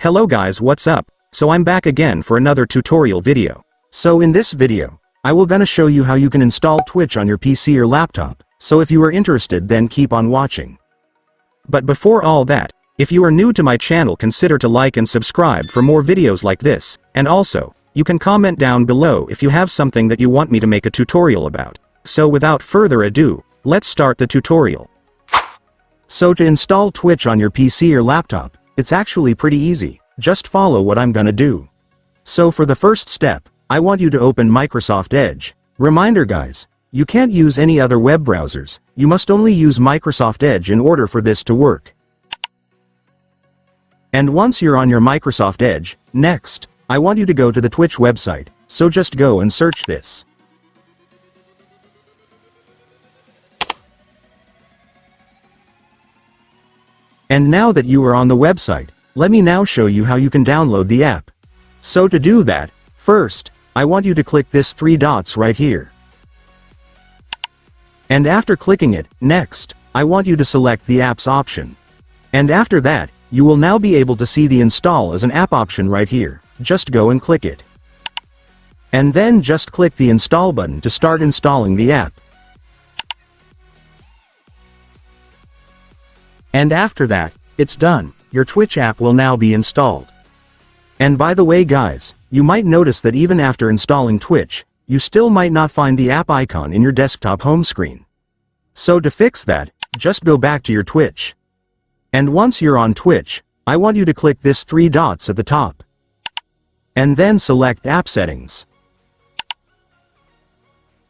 Hello guys, what's up? So I'm back again for another tutorial video. So in this video, I will gonna show you how you can install Twitch on your PC or laptop, so if you are interested then keep on watching. But before all that, if you are new to my channel consider to like and subscribe for more videos like this, and also, you can comment down below if you have something that you want me to make a tutorial about. So without further ado, let's start the tutorial. So to install Twitch on your PC or laptop, it's actually pretty easy, just follow what I'm gonna do. So for the first step, I want you to open Microsoft Edge. Reminder guys, you can't use any other web browsers, you must only use Microsoft Edge in order for this to work. And once you're on your Microsoft Edge, next, I want you to go to the Twitch website, so just go and search this. And now that you are on the website, let me now show you how you can download the app. So to do that, first, I want you to click this 3 dots right here. And after clicking it, next, I want you to select the apps option. And after that, you will now be able to see the install as an app option right here, just go and click it. And then just click the install button to start installing the app. And after that, it's done, your Twitch app will now be installed. And by the way guys, you might notice that even after installing Twitch, you still might not find the app icon in your desktop home screen. So to fix that, just go back to your Twitch. And once you're on Twitch, I want you to click this 3 dots at the top. And then select App Settings.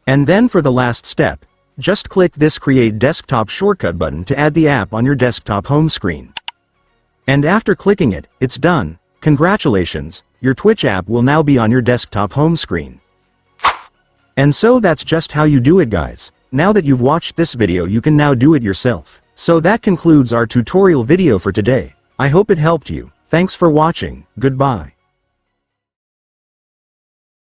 And then for the last step, just click this Create Desktop Shortcut button to add the app on your desktop home screen. And after clicking it, it's done. Congratulations, your Twitch app will now be on your desktop home screen. And so that's just how you do it guys. Now that you've watched this video you can now do it yourself. So that concludes our tutorial video for today. I hope it helped you. Thanks for watching, goodbye.